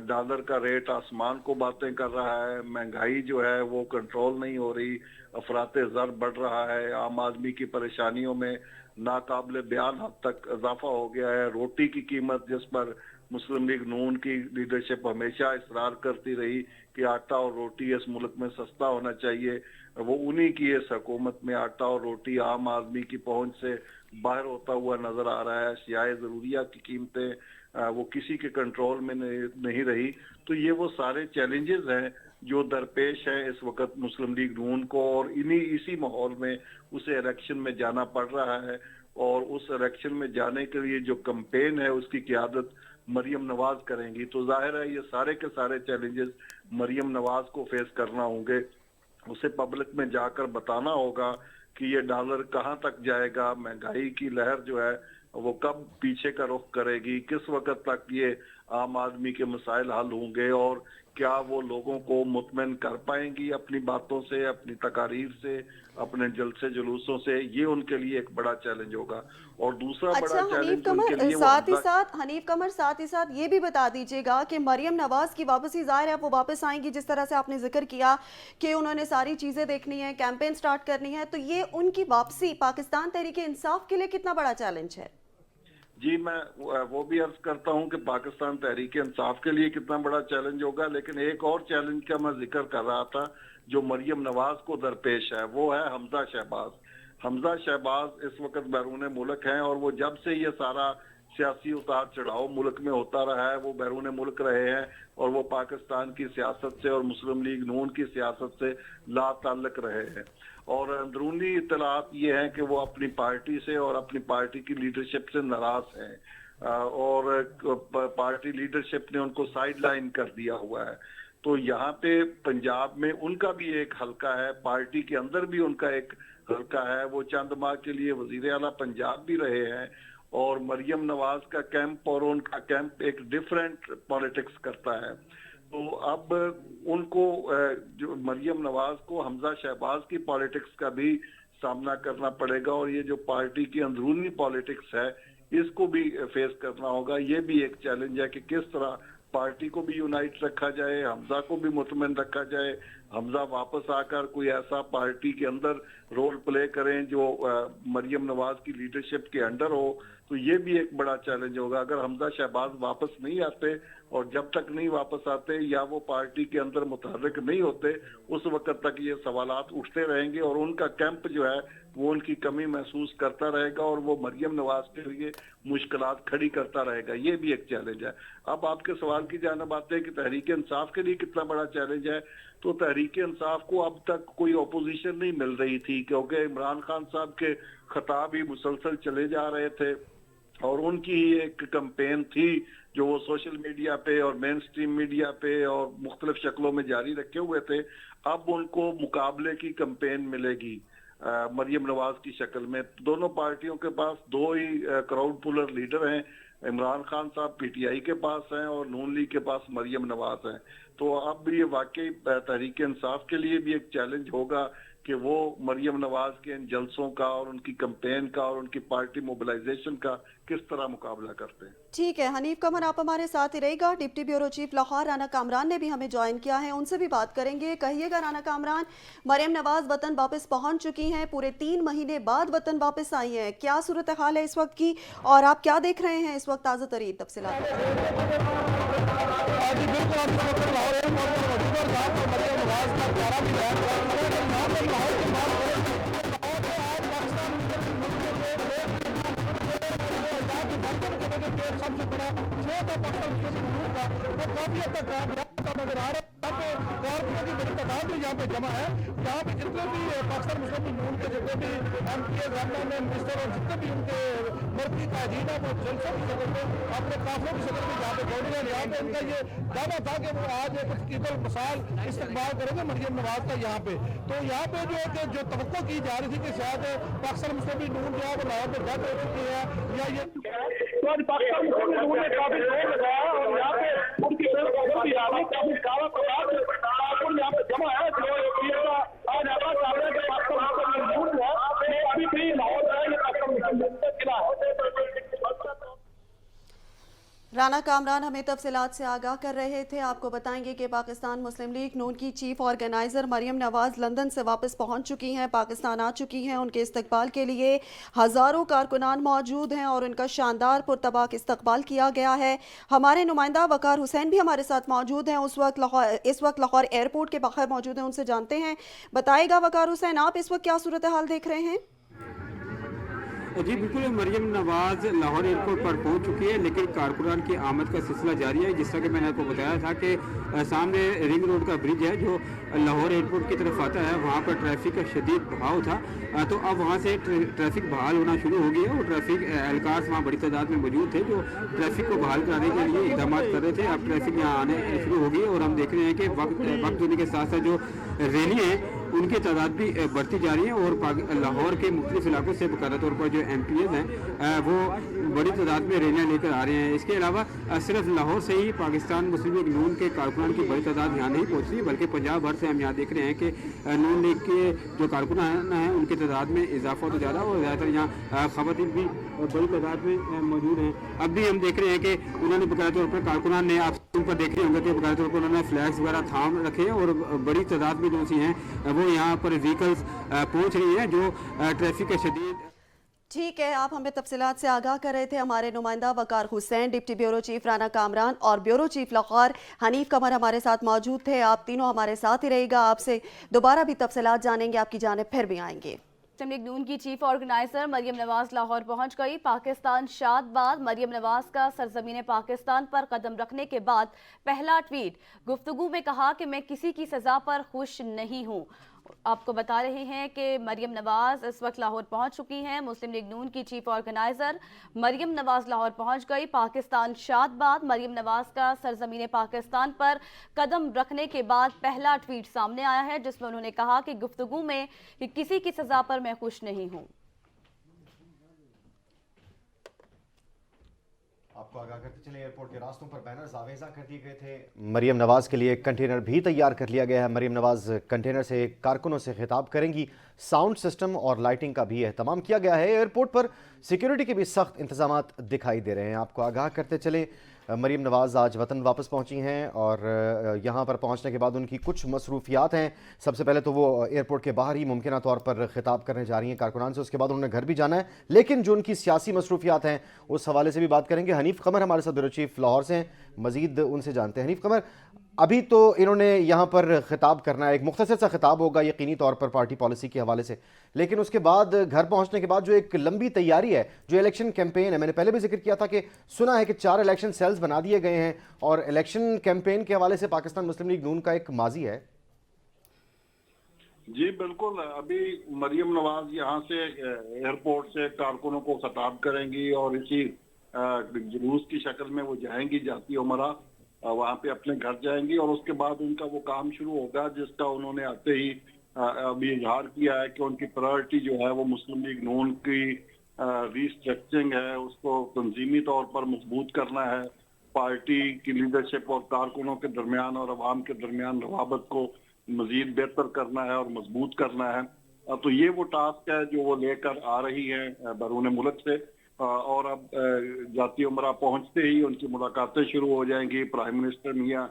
डॉलर का रेट आसमान को बातें कर रहा है। महंगाई जो है वो कंट्रोल नहीं हो रही, अफराते ज़र बढ़ रहा है, आम आदमी की परेशानियों में नाकाबिले बयान हद तक इजाफा हो गया है। रोटी की कीमत जिस पर मुस्लिम लीग नून की लीडरशिप हमेशा इसरार करती रही कि आटा और रोटी इस मुल्क में सस्ता होना चाहिए, वो उन्हीं की इस हुकूमत में आटा और रोटी आम आदमी की पहुंच से बाहर होता हुआ नजर आ रहा है। अशियाए ज़रूरिया की कीमतें वो किसी के कंट्रोल में नहीं रही। तो ये वो सारे चैलेंजेस हैं जो दरपेश है इस वक्त मुस्लिम लीग नून को, और इसी माहौल में उसे इलेक्शन में जाना पड़ रहा है। और उस इलेक्शन में जाने के लिए जो कैंपेन है उसकी क़ियादत मरियम नवाज करेंगी। तो जाहिर है ये सारे के सारे चैलेंजेस मरियम नवाज को फेस करना होंगे। उसे पब्लिक में जाकर बताना होगा कि ये डॉलर कहाँ तक जाएगा, महंगाई की लहर जो है वो कब पीछे का रुख करेगी, किस वक्त तक ये आम आदमी के मसाइल हल होंगे, और क्या वो लोगों को मुतमईन कर पाएंगी अपनी बातों से, अपनी तकारीर से, अपने जलसे जुलूसों से। ये उनके लिए एक बड़ा चैलेंज होगा। और दूसरा बड़ा चैलेंज उनके लिए हनीफ कमर साथ ही साथ ये भी बता दीजिएगा कि मरियम नवाज की वापसी, जाहिर है वो वापस आएंगी, जिस तरह से आपने जिक्र किया कि उन्होंने सारी चीजें देखनी है, कैंपेन स्टार्ट करनी है, तो ये उनकी वापसी पाकिस्तान तहरीक इंसाफ के लिए कितना बड़ा चैलेंज है? जी मैं वो भी अर्ज करता हूं कि पाकिस्तान तहरीक इंसाफ के लिए कितना बड़ा चैलेंज होगा। लेकिन एक और चैलेंज का मैं जिक्र कर रहा था जो मरियम नवाज को दरपेश है, वो है हमजा शहबाज। हमजा शहबाज इस वक्त बैरून मुल्क हैं और वो जब से ये सारा सियासी उतार चढ़ाव मुल्क में होता रहा है, वो बैरून मुल्क रहे हैं और वो पाकिस्तान की सियासत से और मुस्लिम लीग नून की सियासत से ला ताल्लुक रहे हैं। और अंदरूनी इत्तलात ये हैं कि वो अपनी पार्टी से और अपनी पार्टी की लीडरशिप से नाराज हैं, और पार्टी लीडरशिप ने उनको साइड लाइन कर दिया हुआ है। तो यहाँ पे पंजाब में उनका भी एक हल्का है, पार्टी के अंदर भी उनका एक हल्का है। वो चंद माह के लिए वजीर आला पंजाब भी रहे हैं, और मरियम नवाज का कैंप और उनका कैंप एक डिफरेंट पॉलिटिक्स करता है। तो अब उनको जो मरियम नवाज को हमजा शहबाज की पॉलिटिक्स का भी सामना करना पड़ेगा, और ये जो पार्टी की अंदरूनी पॉलिटिक्स है इसको भी फेस करना होगा। ये भी एक चैलेंज है कि किस तरह पार्टी को भी यूनाइट रखा जाए, हमजा को भी मुतमइन रखा जाए, हमजा वापस आकर कोई ऐसा पार्टी के अंदर रोल प्ले करें जो मरियम नवाज की लीडरशिप के अंडर हो। तो ये भी एक बड़ा चैलेंज होगा। अगर हमजा शहबाज वापस नहीं आते, और जब तक नहीं वापस आते या वो पार्टी के अंदर मुतहर्रिक नहीं होते, उस वक्त तक ये सवालात उठते रहेंगे, और उनका कैंप जो है वो उनकी कमी महसूस करता रहेगा, और वो मरियम नवाज के लिए मुश्किलात खड़ी करता रहेगा। ये भी एक चैलेंज है। अब आपके सवाल की जानिब आते हैं कि तहरीक इंसाफ के लिए कितना बड़ा चैलेंज है। तो तहरीक इंसाफ को अब तक कोई अपोजिशन नहीं मिल रही थी, क्योंकि इमरान खान साहब के खिताब ही मुसलसल चले जा रहे थे, और उनकी ही एक कैंपेन थी जो वो सोशल मीडिया पे और मेन स्ट्रीम मीडिया पे और मुख्तलिफ शक्लों में जारी रखे हुए थे। अब उनको मुकाबले की कैंपेन मिलेगी मरियम नवाज की शक्ल में। दोनों पार्टियों के पास दो ही क्राउड पुलर लीडर हैं, इमरान खान साहब पीटीआई के पास हैं और नून लीग के पास मरियम नवाज हैं। तो अब ये वाकई तहरीक इंसाफ के लिए भी एक चैलेंज होगा कि वो मरियम नवाज के इन जलसों का और उनकी कैंपेन का और उनकी पार्टी मोबिलाइजेशन का किस तरह मुकाबला करते हैं। ठीक है हनीफ कमर, आप हमारे साथ ही रहेगा। Deputy bureau chief Lahore Rana Kamran ने भी हमें ज्वाइन किया है, उनसे भी बात करेंगे। कहिएगा राना कामरान, मरियम नवाज वतन वापस पहुंच चुकी हैं, पूरे 3 महीने बाद वतन वापस आई हैं, क्या सूरत हाल है इस वक्त की, और आप क्या देख रहे हैं इस वक्त ताज़ा तरीन तफसीलात? यहाँ पे जमा है, यहाँ पे जितने भी पाकिस्तान मुस्लिम लीग नून के जितने भी एमपी में मिनिस्टर और जितने भी उनके मर्जी काजीन है वो जलसों की शक्ल में अपने काफिलों की शक्ल में यहाँ पे पहुंच गए। यहाँ पे उनका ये दावा था कि वो आज एक तकरीबन मिसाल इस्तेमाल करेंगे मरियम नवाज का यहाँ पे। तो यहाँ पे जो है कि जो तवक्को की जा रही थी कि शायद पाकिस्तान मुस्लिम लीग नून जो है वो लाहौर में रद्द हो चुकी है, या ये पाकिस्तान मुस्लिम लीग नून ने काफी जोर लगाया, और यहाँ पे उनकी काफी काला प्रभाव यहाँ पे जमा है। जो आज ऐसा चाह रहे हैं कि पाकिस्तान मुस्लिम लीग नून है अभी भी लाहौर है, ये पाकिस्तान मुस्लिम लीग का किला है। राना कामरान हमें तफसीलात से आगाह कर रहे थे। आपको बताएंगे कि पाकिस्तान मुस्लिम लीग नून की chief organiser Maryam Nawaz London से वापस पहुंच चुकी हैं, पाकिस्तान आ चुकी हैं। उनके इस्तकबाल के लिए हज़ारों कारकुनान मौजूद हैं और उनका शानदार पुरतबाक इस्तकबाल किया गया है। हमारे नुमाइंदा वकार हुसैन भी हमारे साथ मौजूद हैं, इस वक्त लाहौर एयरपोर्ट के बाहर मौजूद हैं, उनसे जानते हैं। बताएगा वकार हुसैन, आप इस वक्त क्या सूरत हाल देख रहे हैं? जी बिल्कुल, मरियम नवाज लाहौर एयरपोर्ट पर पहुंच चुकी है, लेकिन कारकुनान की आमद का सिलसिला जारी है। जिस तरह कि मैंने आपको बताया था कि सामने रिंग रोड का ब्रिज है जो लाहौर एयरपोर्ट की तरफ आता है, वहां पर ट्रैफिक का शदीद बहाव था। तो अब वहां से ट्रैफिक बहाल होना शुरू हो गया है, और ट्रैफिक एहलकार वहाँ बड़ी तादाद में मौजूद थे जो ट्रैफिक को बहाल कराने के लिए इकदाम कर रहे थे। अब ट्रैफिक यहाँ आने शुरू हो गई है, और हम देख रहे हैं कि वक्त होने के साथ साथ जो रैली है उनकी तादाद भी बढ़ती जा रही है, और लाहौर के मुख्तलिफ इलाकों से बकायदा तौर पर जो MPs हैं वो बड़ी तादाद में रैलियाँ लेकर आ रहे हैं। इसके अलावा सिर्फ लाहौर से ही पाकिस्तान मुस्लिम लीग नून के कारकुनान की बड़ी तादाद यहाँ नहीं पहुँच रही, बल्कि पंजाब भर से हम यहाँ देख रहे हैं कि नून लीग के जो कारकुनान हैं उनकी तादाद में इजाफा तो ज़्यादा, और ज़्यादातर यहाँ ख़वातीन भी बड़ी तादाद में मौजूद हैं। अब भी हम देख रहे हैं कि उन्होंने बकायदा तौर पर कारकुनान ने, आप उन पर देख रहे होंगे कि बकायदा तौर पर उन्होंने फ्लैग्स वगैरह थाम रखे हैं, और बड़ी तादाद में जो सी हैं वो यहाँ पर व्हीकल्स पहुँच रही हैं जो ट्रैफिक के शदीद। ठीक है, आप हमें तफसीलात से आगाह कर रहे थे हमारे नुमाइंदा Waqar Hussain, deputy bureau chief Rana Kamran और ब्यूरो चीफ लाहौर हनीफ कमर हमारे साथ मौजूद थे। आप तीनों हमारे साथ ही रहेगा, आपसे दोबारा भी तफसीलात जानेंगे, आपकी जानिब फिर भी आएंगे। मुस्लिम लीग नून की चीफ ऑर्गेनाइजर मरियम नवाज लाहौर पहुंच गई। पाकिस्तान शाद बाद मरियम नवाज का सरजमीन पाकिस्तान पर कदम रखने के बाद पहला ट्वीट। गुफ्तगू में कहा कि मैं किसी की सजा पर खुश नहीं हूं। आपको बता रहे हैं कि मरियम नवाज इस वक्त लाहौर पहुंच चुकी हैं। मुस्लिम लीग नून की चीफ ऑर्गेनाइजर मरियम नवाज लाहौर पहुंच गई। पाकिस्तान शाद बाद मरियम नवाज का सरजमीन पाकिस्तान पर कदम रखने के बाद पहला ट्वीट सामने आया है, जिसमें उन्होंने कहा कि गुफ्तगू में कि किसी की सजा पर मैं खुश नहीं हूं। आपको आगाह करते चले, एयरपोर्ट के रास्तों पर बैनर्स आवेजा कर दिए गए थे। मरियम नवाज के लिए एक कंटेनर भी तैयार कर लिया गया है। मरियम नवाज कंटेनर से कारकुनों से खिताब करेंगी। साउंड सिस्टम और लाइटिंग का भी एहतमाम किया गया है। एयरपोर्ट पर सिक्योरिटी के भी सख्त इंतजाम दिखाई दे रहे हैं। आपको आगाह करते चले, मरियम नवाज आज वतन वापस पहुंची हैं और यहां पर पहुंचने के बाद उनकी कुछ मसरूफियात हैं। सबसे पहले तो वो एयरपोर्ट के बाहर ही मुमकिन तौर पर खिताब करने जा रही हैं कारकुनान से। उसके बाद उन्होंने घर भी जाना है, लेकिन जो उनकी सियासी मसरूफियात हैं उस हवाले से भी बात करेंगे। हनीफ कमर हमारे साथ ब्यूरो चीफ लाहौर से हैं, मजीद उनसे जानते हैं। हनीफ कमर, अभी तो इन्होंने यहाँ पर खिताब करना है, एक मुख्तसर सा खिताब होगा यकीनी तौर पर पार्टी पॉलिसी के हवाले से, लेकिन उसके बाद घर पहुँचने के बाद जो एक लंबी तैयारी है, जो इलेक्शन कैंपेन है, मैंने पहले भी जिक्र किया था कि सुना है कि 4 इलेक्शन सेल्स बना दिए गए हैं और इलेक्शन कैंपेन के हवाले से पाकिस्तान मुस्लिम लीग नून का एक माजी है। जी बिल्कुल, अभी मरियम नवाज यहाँ से एयरपोर्ट से कारकुनों को खिताब करेंगी और इसी जुलूस की शक्ल में वो जाएंगी जाती उमरा, वहाँ पे अपने घर जाएंगी और उसके बाद उनका वो काम शुरू होगा जिसका उन्होंने आते ही अभी इजहार किया है कि उनकी प्रायोरिटी जो है वो मुस्लिम लीग नून की रीस्ट्रक्चरिंग है, उसको तंजीमी तौर पर मजबूत करना है, पार्टी की लीडरशिप और कारकुनों के दरमियान और अवाम के दरमियान रवाबत को मजीद बेहतर करना है और मजबूत करना है। तो ये वो टास्क है जो वो लेकर आ रही है बैरून मुल्क से, और अब जाती उमरा पहुंचते ही उनकी मुलाकातें शुरू हो जाएंगी। प्राइम मिनिस्टर मियां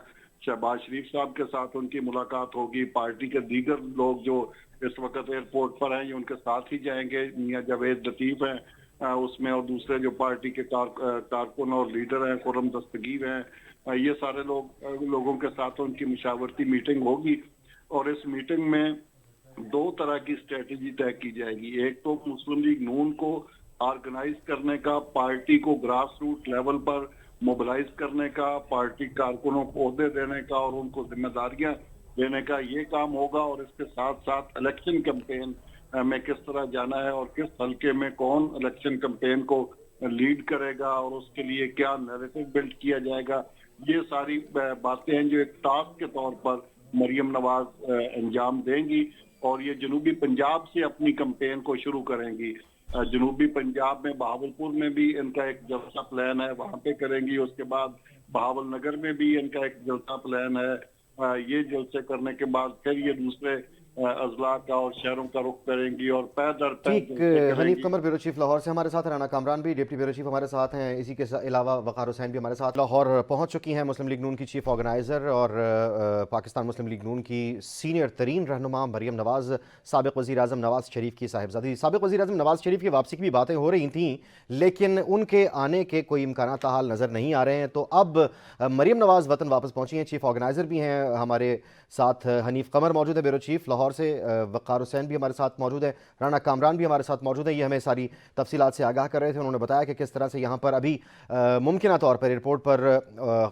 शहबाज शरीफ साहब के साथ उनकी मुलाकात होगी। पार्टी के दीगर लोग जो इस वक्त एयरपोर्ट पर हैं ये उनके साथ ही जाएंगे। मियां जावेद लतीफ हैं उसमें, और दूसरे जो पार्टी के कारकुन और लीडर हैं, खुर्रम दस्तगीर हैं, ये सारे लोगों के साथ उनकी मुशावरती मीटिंग होगी। और इस मीटिंग में 2 तरह की स्ट्रेटेजी तय की जाएगी। एक तो मुस्लिम लीग नून को ऑर्गेनाइज करने का, पार्टी को ग्रास रूट लेवल पर मोबिलाइज करने का, पार्टी कारकुनों को ओहदे देने का और उनको जिम्मेदारियां देने का, ये काम होगा। और इसके साथ साथ इलेक्शन कैंपेन में किस तरह जाना है और किस हल्के में कौन इलेक्शन कैंपेन को लीड करेगा और उसके लिए क्या नैरेटिव बिल्ड किया जाएगा, ये सारी बातें हैं जो एक टास्क के तौर पर मरियम नवाज अंजाम देंगी। और ये जनूबी पंजाब से अपनी कैंपेन को शुरू करेंगी। जनूबी पंजाब में बहावलपुर में भी इनका एक जलसा प्लान है, वहां पे करेंगी। उसके बाद बहावल नगर में भी इनका एक जलसा प्लान है। ये जलसे करने के बाद फिर ये दूसरे अजला का और शहरों का रुख करेंगी और पैदल ठीक। हनीफ कमर ब्यूरो चीफ लाहौर से हमारे साथ, राना कामरान भी डिप्टी ब्यूरो चीफ हमारे साथ हैं, इसी के अलावा वक़ार हुसैन भी हमारे साथ लाहौर पहुंच चुकी हैं। मुस्लिम लीग नून की चीफ ऑर्गेनाइज़र और पाकिस्तान मुस्लिम लीग नून की सीनियर तरीन रहनुमा मरियम नवाज़, साबिक़ वज़ीर आज़म नवाज़ शरीफ की साहिबजादी। साबिक़ वज़ीर आज़म नवाज़ शरीफ की वापसी की भी बातें हो रही थीं, लेकिन उनके आने के कोई इम्कानात हाल नज़र नहीं आ रहे हैं। तो अब मरियम नवाज़ वतन वापस पहुँची हैं। चीफ ऑर्गेनाइज़र भी हैं हमारे साथ, हनीफ कमर मौजूद है ब्यूरो चीफ लाहौर से, वक़ार हुसैन भी हमारे साथ मौजूद है, राना कामरान भी हमारे साथ मौजूद है। ये हमें सारी तफसीलात से आगाह कर रहे थे। उन्होंने बताया कि किस तरह से यहाँ पर अभी मुमकिन तौर पर एयरपोर्ट पर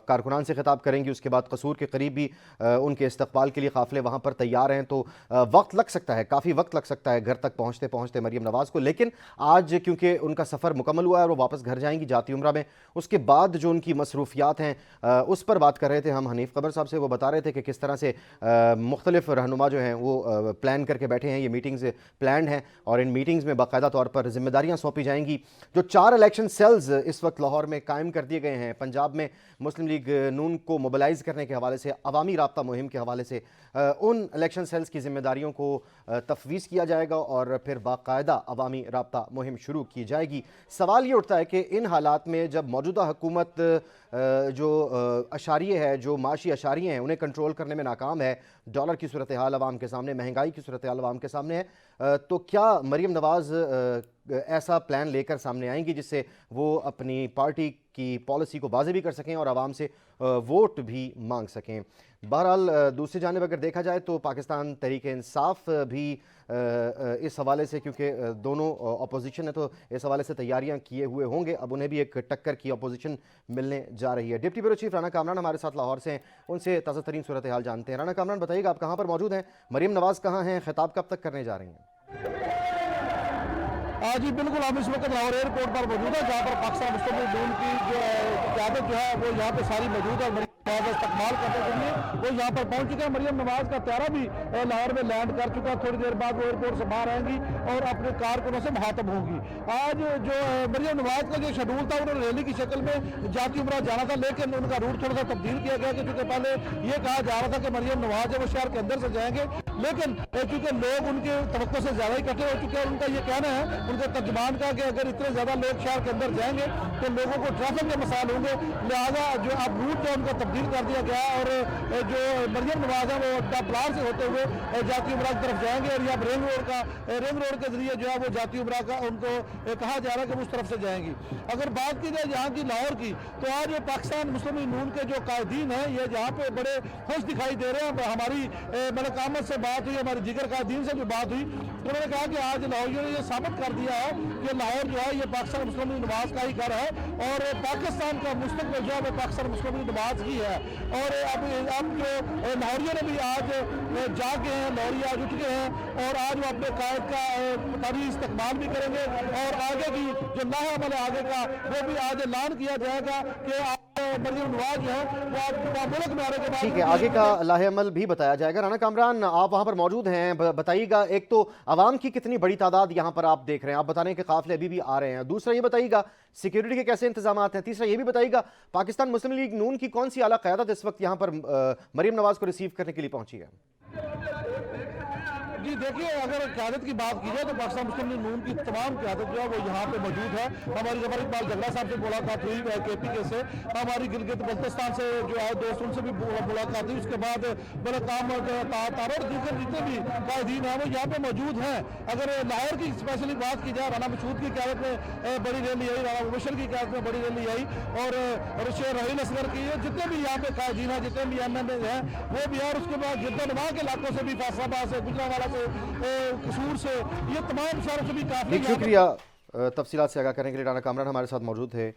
कारकुनान से खिताब करेंगी। उसके बाद कसूर के करीब भी उनके इस्तकबाल के लिए काफ़िले वहाँ पर तैयार हैं। तो वक्त लग सकता है, काफ़ी वक्त लग सकता है घर तक पहुँचते पहुँचते मरियम नवाज़ को। लेकिन आज क्योंकि उनका सफ़र मुकम्मल हुआ है और वो वापस घर जाएंगी जाती उम्रा में, उसके बाद जो उनकी मसरूफियात हैं उस पर बात कर रहे थे हम हनीफ कमर साहब से। वो बता रहे थे कि किस तरह से मुख्तलिफ रहनुमा जो हैं वो प्लान करके बैठे हैं। ये मीटिंग्स प्लान हैं और इन मीटिंग्स में बाकायदा तौर पर जिम्मेदारियां सौंपी जाएंगी। जो 4 इलेक्शन सेल्स इस वक्त लाहौर में कायम कर दिए गए हैं, पंजाब में मुस्लिम लीग नून को मोबिलाइज करने के हवाले से, अवामी राब्ता मुहिम के हवाले से, उन इलेक्शन सेल्स की जिम्मेदारियों को तफवीज़ किया जाएगा और फिर बाकायदा अवामी राब्ता मुहिम शुरू की जाएगी। सवाल ये उठता है कि इन हालात में जब मौजूदा हुकूमत जो अशारिये है, जो माशी अशारिये हैं, उन्हें कंट्रोल करने में नाकाम है, डॉलर की सूरत हाल अवाम के सामने, महंगाई की सूरत हाल अवाम के सामने है, तो क्या मरियम नवाज़ ऐसा प्लान लेकर सामने आएंगी जिससे वो अपनी पार्टी की पॉलिसी को वाज़े भी कर सकें और आवाम से वोट भी मांग सकें? बहरहाल दूसरी जानिब अगर देखा जाए तो पाकिस्तान तहरीक इंसाफ भी इस हवाले से, क्योंकि दोनों अपोजिशन है तो इस हवाले से तैयारियां किए हुए होंगे, अब उन्हें भी एक टक्कर की अपोजिशन मिलने जा रही है। Deputy bureau chief Rana Kamran हमारे साथ लाहौर से हैं, उनसे ताज़ा तरीन सूरत हाल जानते हैं। राना कामरान, बताइएगा आप कहाँ पर मौजूद हैं, मरीम नवाज़ कहाँ हैं, खिताब कब तक करने जा रही हैं? जी बिल्कुल, हम इस वक्त लाहौर एयरपोर्ट पर मौजूद है, जहाँ पर पाकिस्तान मुस्लिम लीग नून की जो क़यादत जो है वो यहाँ पे सारी मौजूद है। मरीम नवाज़ इस्तकबाल करने के लिए वो यहाँ पर पहुँच चुके हैं। मरीम नवाज़ का त्यारा भी लाहौर में लैंड कर चुका है। थोड़ी देर बाद वो एयरपोर्ट से बाहर आएंगी और अपने कारकुनों से मुखातब होंगी। आज जो मरीम नवाज़ का जो शेड्यूल था, उन्होंने रैली की शक्ल में जाती उमरा जाना था, लेकिन उनका रूट थोड़ा सा तब्दील किया गया, क्योंकि पहले ये कहा जा रहा था कि मरीम नवाज़ है वो शहर के अंदर से जाएंगे, लेकिन क्योंकि लोग उनके तवक्को से ज़्यादा इकट्ठे हो चुके हैं, उनका ये कहना है उनके तर्जुमान का कि अगर इतने ज़्यादा लोग शहर के अंदर जाएंगे तो लोगों को ट्रैफिक के मसाइल होंगे, लिहाजा जो अब रूट जो उनका तब्दील कर दिया गया और जो मरीम नवाज़ है वो डबलार से होते हुए जाती उमरा की तरफ जाएंगे और यहाँ रिंग रोड के जरिए जो है वो जाती उमरा का उनको कहा जा रहा है कि उस तरफ से जाएंगी। अगर बात की जाए यहाँ की लाहौर की, तो आज पाकिस्तान मुस्लिम लीग नून के जो कायदीन हैं ये यहाँ पे बड़े खुश दिखाई दे रहे हैं। हमारी मलिक अहमद से बात हुई, हमारी जिगर कायदीन से भी बात हुई, तो उन्होंने कहा कि आज लाहौरियों ने ये साबित कर दिया है कि लाहौर जो है ये पाकिस्तान मुस्लिम लीग नवाज़ का ही घर है और पाकिस्तान का मुस्तकबिल जो है वो पाकिस्तान मुस्लिम लीग नवाज़ की है। और अब जो लाहौरियों ने भी आज जाके हैं, लाहौरी आज उठ गए हैं और आज वो अपने कायद का तारीख इस्तकबाल भी करेंगे और आगे की जो लाहेअमल आगे का वो भी आज ऐलान किया जाएगा कि मरीम नवाज़ जो है वो आज मुल्क में आने के बाद, ठीक है, आगे का लाहेअमल भी बताया जाएगा। राना कामरान, आप वहाँ पर मौजूद हैं, बताइएगा एक तो आवाम की कितनी बड़ी तादाद यहाँ पर आप देख रहे हैं, आप बता रहे हैं कि काफिले अभी भी आ रहे हैं, दूसरा ये बताइएगा सिक्योरिटी के कैसे इंतजाम हैं, तीसरा ये भी बताइएगा पाकिस्तान मुस्लिम लीग नून की कौन सी आला क़यादत इस वक्त यहाँ पर मरीम नवाज़ को रिसीव करने के लिए पहुंची है? जी देखिए, अगर क़यादत की बात की जाए तो पाकिस्तान मुस्लिम लीग नून की तमाम क़यादत जो है वो यहाँ पे मौजूद है। हमारी जफर इकबाल जगला साहब से मुलाकात हुई KPK से, हमारी गिलगित बल्तिस्तान से जो है दोस्त उनसे भी मुलाकात हुई, उसके बाद बलकाम तारोड़ दीगर जितने भी कायदीन हैं वो यहाँ पे मौजूद हैं। अगर लाहौर की स्पेशली बात की जाए, राना मसूद की क़यादत में बड़ी रैली आई, राना मुबशर की क़यादत में बड़ी रैली आई और शेर रहील असगर की, जितने भी यहाँ पे कायदीन हैं, जितने भी MNA हैं वो भी है, और उसके बाद गिरदनवा के इलाकों से भी, फैसलाबाद से, गुजरांवाला से, कसूर से, ये तमाम शहरों से भी काफी शुक्रिया तफसीलात से आगाह करने के लिए। राना कामरान हमारे साथ मौजूद थे।